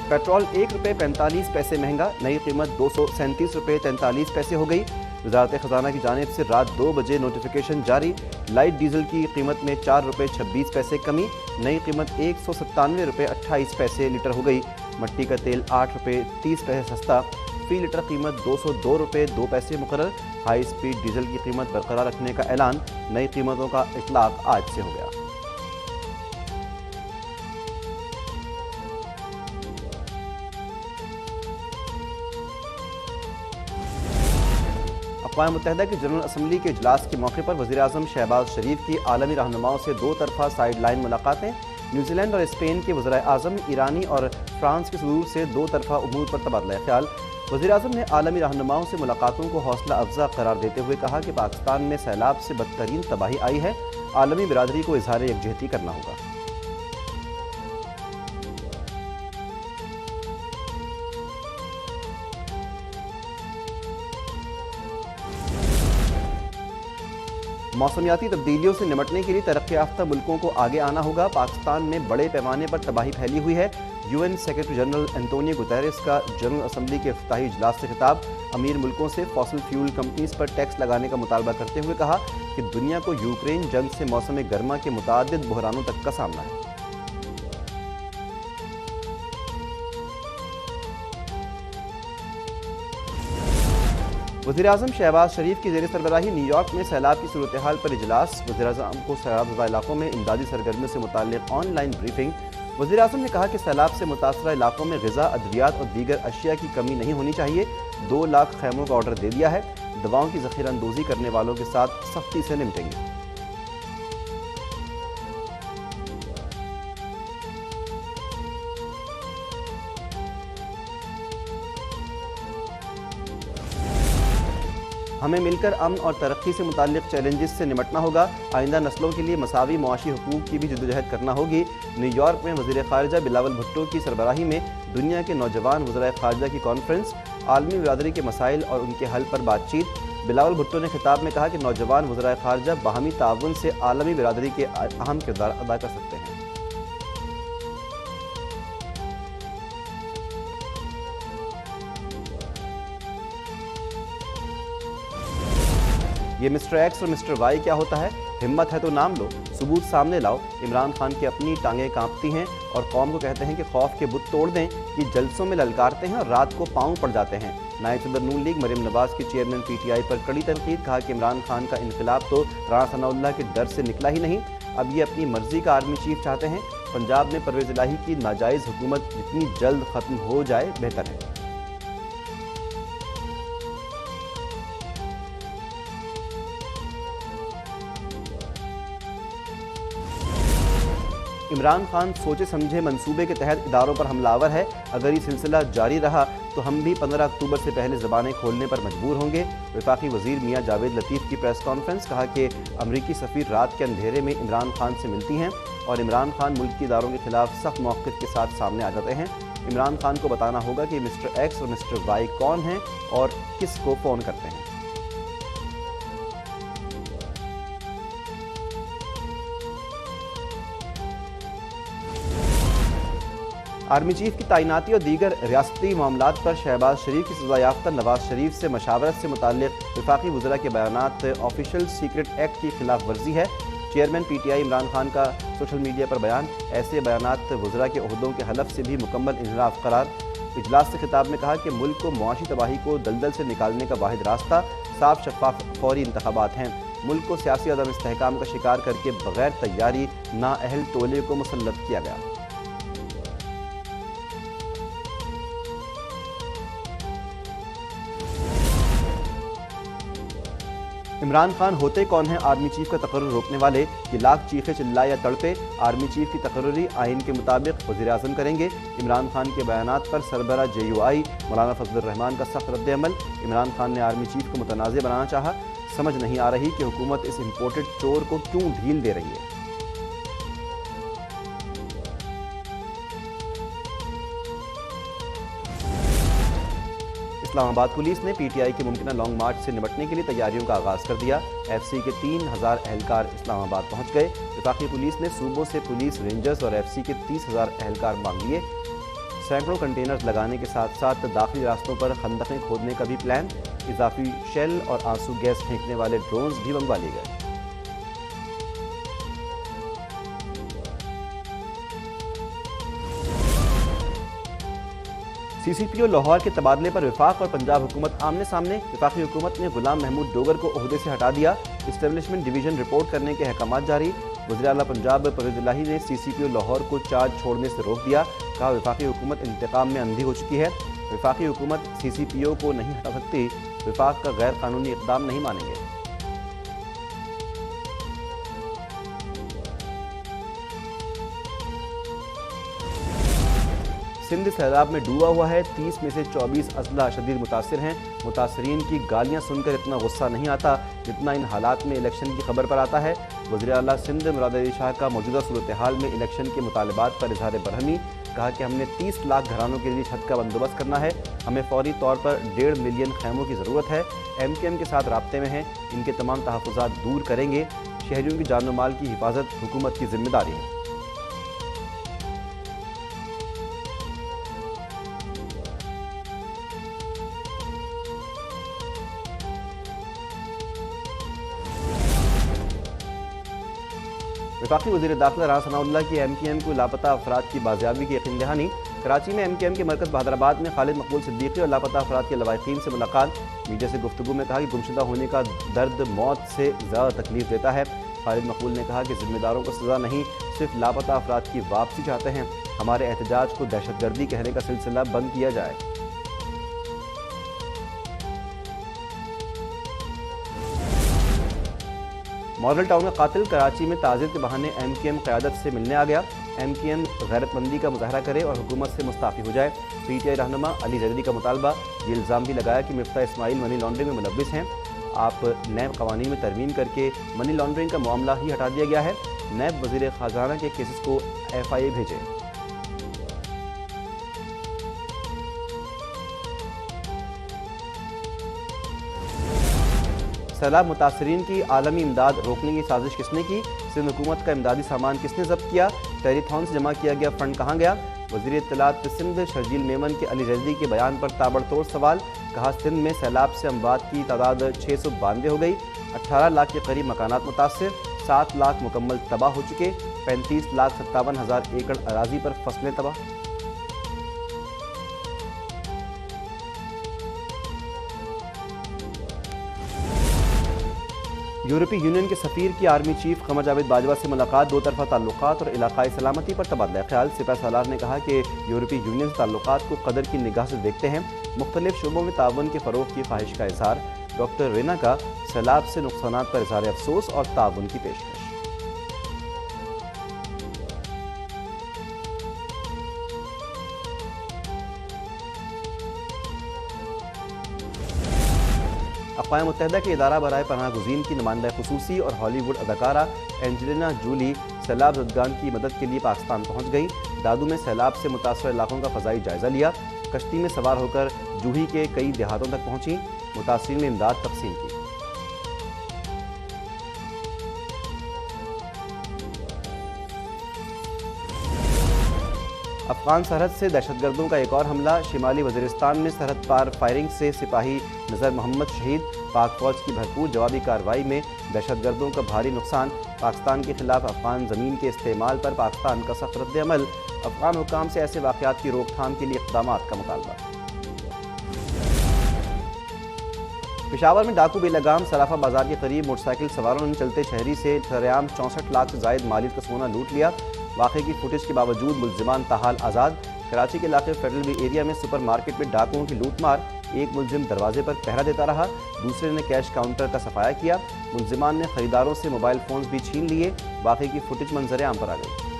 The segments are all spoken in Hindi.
पेट्रोल ₹1.45 महंगा, नई कीमत ₹237.43 हो गई। वजारत खजाना की जानिब से रात 2 बजे नोटिफिकेशन जारी। लाइट डीजल की कीमत में ₹4.26 कमी, नई कीमत ₹197.28 लीटर हो गई। मट्टी का तेल ₹8.30 सस्ता, फी लीटर कीमत ₹202.02 मुकर्रर। हाई स्पीड डीजल की कीमत बरकरार रखने का ऐलान, नई कीमतों का इतलाक आज से हो गया। अक़वाम मुत्तहिदा की जनरल असम्बली के इजलास के मौके पर वज़ीर आज़म शहबाज शरीफ की आलमी रहनुमाओं से 2 तरफ़ा साइड लाइन मुलाकातें। न्यूजीलैंड और स्पेन के वज़ीर आज़म, ईरानी और फ्रांस के सदूर से 2 तरफ़ा उमूर पर तबादला ख्याल। वज़ीर आज़म ने आलमी रहनुमाओं से मुलाकातों को हौसला अफजा करार देते हुए कहा कि पाकिस्तान में सैलाब से बदतरीन तबाही आई है, आलमी बिरादरी को इज़हार यकजहती करना होगा। मौसमियाती तब्दीलियों से निपटने के लिए तरक्की याफ्ता मुल्कों को आगे आना होगा। पाकिस्तान में बड़े पैमाने पर तबाही फैली हुई है। UN secretary general Antonio Guterres का जनरल असम्बली के इफ्तिताही इजलास से खिताब। अमीर मुल्कों से फॉसिल फ्यूल कंपनीज पर टैक्स लगाने का मुतालबा करते हुए कहा कि दुनिया को यूक्रेन जंग से मौसम गर्मा के मुतादिद बहरानों तक का सामना है। वज़ीर आज़म शहबाज शरीफ की ज़ेर सरबराही न्यूयॉर्क में सैलाब की सूरत हाल पर इजलास। वज़ीर आज़म को सैलाबज़दा इलाकों में इमदादी सरगर्मियों से मुताल्लिक़ ऑनलाइन ब्रीफिंग। वज़ीर आज़म ने कहा कि सैलाब से मुतासरा इलाकों में ग़िज़ा, अद्वियात और दीगर अशिया की कमी नहीं होनी चाहिए। 2 लाख खैमों का ऑर्डर दे दिया है। दवाओं की ज़ख़ीरा अंदोज़ी करने वालों के साथ सख्ती से निपटेंगे। हमें मिलकर अमन और तरक्की से मुताल्लिक़ चैलेंजेस से निपटना होगा। आइंदा नस्लों के लिए मसावी मुआशी हुकूक की भी जद्दोजहद करना होगी। न्यूयॉर्क में वज़ीर ख़ारिजा बिलावल भुट्टो की सरबराही में दुनिया के नौजवान वज़राए ख़ारिजा की कॉन्फ्रेंस। आलमी बिरादरी के मसाइल और उनके हल पर बातचीत। बिलावल भुट्टो ने खिताब में कहा कि नौजवान वज़राए ख़ारिजा बाहमी ताउन से आलमी बिरादरी के अहम किरदार अदा कर सकते हैं। ये मिस्टर एक्स और मिस्टर वाई क्या होता है? हिम्मत है तो नाम लो, सबूत सामने लाओ। इमरान खान की अपनी टांगें कांपती हैं और कौम को कहते हैं कि खौफ के बुत तोड़ दें। ये जलसों में ललकारते हैं और रात को पाँव पड़ जाते हैं। नायब सदर नून लीग मरीम नवाज के चेयरमैन PTI पर कड़ी तनकीद। कहा कि इमरान खान का इनकलाब तो राणा सनाउल्लाह के डर से निकला ही नहीं, अब ये अपनी मर्जी का आर्मी चीफ चाहते हैं। पंजाब में परवेज़ इलाही की नाजायज़ हुकूमत जितनी जल्द ख़त्म हो जाए बेहतर है। इमरान खान सोचे समझे मंसूबे के तहत इदारों पर हमलावर है। अगर ये सिलसिला जारी रहा तो हम भी 15 अक्टूबर से पहले ज़बानें खोलने पर मजबूर होंगे। वफाकी वज़ीर मियाँ जावेद लतीफ़ की प्रेस कॉन्फ्रेंस। कहा कि अमरीकी सफ़ीर रात के अंधेरे में इमरान खान से मिलती हैं और इमरान खान मुल्क के इदारों के खिलाफ सख्त मौक़िफ़ के साथ सामने आ जाते हैं। इमरान खान को बताना होगा कि मिस्टर एक्स और मिस्टर वाई कौन हैं और किस को फ़ोन करते हैं। आर्मी चीफ की तैनाती और दीगर रियासती मामलात पर शहबाज शरीफ की सज़ा याफ्ता नवाज शरीफ से मशावरत से मुताल्लिक़ वफाकी वज़रा के बयानात ऑफिशियल सीक्रेट एक्ट की खिलाफ वर्जी है। चेयरमैन PTI इमरान खान का सोशल मीडिया पर बयान। ऐसे बयानात वज़रा के ओहदों के हलफ से भी मुकम्मल इनहराफ करार। इजलास से खिताब में कहा कि मुल्क को मुआशी तबाही को दलदल से निकालने का वाहिद रास्ता साफ शफाफ फौरी इंतखाबात हैं। मुल्क को सियासी अदम इस्तेहकाम का शिकार करके बगैर तैयारी नाअहल टोले को मुसल्लत किया गया। इमरान खान होते कौन हैं आर्मी चीफ का तकर्रुर रोकने वाले? कि लाख चीखे चिल्लाए या तड़पे, आर्मी चीफ की तकर्रुरी आइन के मुताबिक वज़ीर आज़म करेंगे। इमरान खान के बयानात पर सरबरा JUI मौलाना फजलुर रहमान का सख्त रद्द अमल। इमरान खान ने आर्मी चीफ को मुतनाज़ बनाना चाहा। समझ नहीं आ रही कि हुकूमत इस इम्पोर्टेड चोर को क्यों ढील दे रही है। इस्लामाबाद पुलिस ने PTI के मुमकिन लॉन्ग मार्च से निपटने के लिए तैयारियों का आगाज़ कर दिया। FC के 3000 एहलकार इस्लामाबाद पहुंच गए। वफाकी पुलिस ने सूबों से पुलिस रेंजर्स और FC के 30,000 एहलकार मांग लिए। सैकड़ों कंटेनर्स लगाने के साथ साथ दाखिली रास्तों पर खंदकें खोदने का भी प्लान। इजाफी शेल और आंसू गैस फेंकने वाले ड्रोन्स भी मंगवा लिए गए। CCPO लाहौर के तबादले पर वफाक और पंजाब हुकूमत आमने सामने। वफाकी हुकूमत ने गुलाम महमूद डोगर को ओहदे से हटा दिया। इस्टेब्लिशमेंट डिवीजन रिपोर्ट करने के अहकाम जारी। वज़ीर आला पंजाब परवेज़ इलाही ने CCPO लाहौर को चार्ज छोड़ने से रोक दिया। कहा वफाकी हुकूमत इंतकाम में अंधी हो चुकी है। वफाकी हुकूमत CCPO को नहीं हटा सकती। वफाक का गैर कानूनी इक़दाम नहीं मानेंगे। सिंध सैलाब में डूबा हुआ है। 30 में से 24 अजला शदीद मुतासिर हैं। मुतासरीन की गालियां सुनकर इतना गुस्सा नहीं आता जितना इन हालात में इलेक्शन की खबर पर आता है। वज़ीर आला सिंध मुराद अली शाह का मौजूदा सूरत हाल में इलेक्शन के मुतालबात पर इजहार बरहमी। कहा कि हमने 30 लाख घरानों के लिए छत का बंदोबस्त करना है। हमें फौरी तौर पर 1.5 मिलियन खैमों की ज़रूरत है। MKM के साथ राब्ते में हैं। इनके तमाम तहफ़्फ़ुज़ात दूर करेंगे। शहरियों की जान व माल की हिफाजत हुकूमत की जिम्मेदारी है। वफाकी वज़ीर दाखिला राना सनाउल्लाह की MKM को लापता अफराद की बाजियाबी की यकीन दहानी। कराची में MKM के मरकज़ बहादराबाद में खालिद मकबूल सिद्दीकी और लापता अफराद के लवाहिकीन से मुलाकात। मीडिया से गुफ्तगू में कहा कि गुमशुदा होने का दर्द मौत से ज़्यादा तकलीफ देता है। खालिद मकबूल ने कहा कि जिम्मेदारों को सज़ा नहीं, सिर्फ लापता अफराद की वापसी चाहते हैं। हमारे एहतजाज को दहशतगर्दी कहने का सिलसिला बंद किया जाए। मॉडल टाउन का कातिल कराची में ताज़ियत के बहाने MKM क़यादत से मिलने आ गया। MKM गैरतमंदी का मुजाहरा करे और हुकूमत से मुस्ताफ़ी हो जाए। PTI रहनुमा अली जैदी का मुतालबा। ये इल्ज़ाम भी लगाया कि मिफ्ता इस्माइल मनी लॉन्ड्रिंग में मुलव्विस हैं। आप नैब कवानीन में तरमीम करके मनी लॉन्ड्रिंग का मामला ही हटा दिया गया है। नैब वज़ीर ख़जाना के केसेस को FIA भेजे। सैलाब मुतासरीन की आलमी इमदाद रोकने की साजिश किसने की? सिंध हुकूमत का इमदादी सामान किसने जब्त किया? टेलीथॉन से जमा किया गया फंड कहाँ गया? वज़ीर इत्तलात सिंध शर्जील मेमन के अली जैदी के बयान पर ताबड़तोड़ सवाल। कहा सिंध में सैलाब से अमवात की तादाद 692 हो गई। 18 लाख के करीब मकानात मुतासर। 7 लाख मुकम्मल तबाह हो चुके। 35,57,000 एकड़ अराजी पर फसलें तबाह। यूरोपीय यूनियन के सफ़ीर की आर्मी चीफ कमर जावेद बाजवा से मुलाकात। दो तरफा ताल्लुकात और इलाकाई सलामती पर तबादला ख्याल। सिपह सालार ने कहा कि यूरोपीय यूनियन से ताल्लुकात को कदर की निगाह से देखते हैं। मुख्तलिफ शोबों में ताउन के फ़रोग़ की ख्वाहिश का इज़हार। डॉक्टर रेना का सैलाब से नुकसानात पर इज़हार अफसोस और ताउन की पेशकश। अक़वाम मुत्तहिदा के इदारा बराए पनाह गुज़ीन की नुमाइंदा ख़ुसूसी और हॉलीवुड अदाकारा एंजेलिना जूली सैलाब ज़दगान की मदद के लिए पाकिस्तान पहुँच गई। दादू में सैलाब से मुतासर इलाकों का फ़ज़ाई जायज़ा लिया। कश्ती में सवार होकर जूही के कई देहातों तक पहुँची। मुतासरीन में इमदाद तकसीम की। अफगान सरहद से दहशतगर्दों का एक और हमला। शिमाली वज़ीरिस्तान में सरहद पार फायरिंग से सिपाही नज़र मोहम्मद शहीद। पाक फौज की भरपूर जवाबी कार्रवाई में दहशतगर्दों का भारी नुकसान। पाकिस्तान के खिलाफ अफगान ज़मीन के इस्तेमाल पर पाकिस्तान का सख्त रद्द-ए-अमल। अफगान हुक्काम से ऐसे वाक़यात की रोकथाम के लिए इक़दामात का मुतालबा। पेशावर में डाकू बेलगाम। सराफा बाजार के करीब मोटरसाइकिल सवारों ने चलते शहरी से सरेआम 64 लाख से जायद मालियत का सोना लूट लिया। वाक़े की फुटेज के बावजूद मुलजिमान ताहाल आज़ाद। कराची के इलाके फेडरल बी एरिया में सुपर मार्केट में डाकुओं की लूटमार। एक मुलजिम दरवाजे पर पहरा देता रहा, दूसरे ने कैश काउंटर का सफाया किया। मुलजिमान ने खरीदारों से मोबाइल फ़ोन्स भी छीन लिए। वाक़े की फुटेज मंजर आम पर आ गई।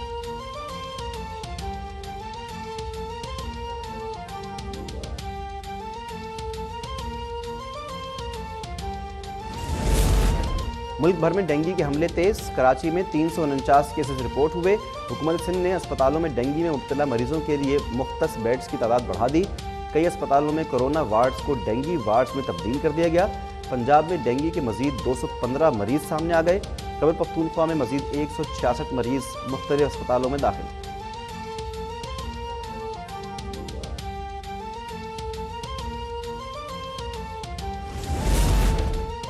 मुल्क भर में डेंगू के हमले तेज। कराची में 349 केसेस रिपोर्ट हुए। हुकूमत सिंध ने अस्पतालों में डेंगू में मुब्तला मरीजों के लिए मुख्तस बेड्स की तादाद बढ़ा दी। कई अस्पतालों में कोरोना वार्ड्स को डेंगू वार्ड्स में तब्दील कर दिया गया। पंजाब में डेंगू के मजीद 215 मरीज सामने आ गए। खैबर पख्तूनख्वा में मजीद 166 मरीज मुख्तलिफ अस्पतालों में दाखिल।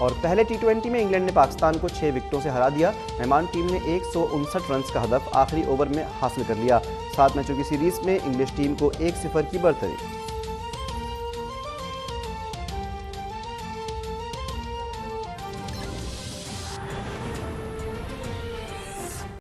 और पहले T20 में इंग्लैंड ने पाकिस्तान को 6 विकेटों से हरा दिया। मेहमान टीम ने 159 रन का हदफ आखिरी ओवर में हासिल कर लिया। 7 मैचों की सीरीज में इंग्लिश टीम को 1-0 की बढ़तरी।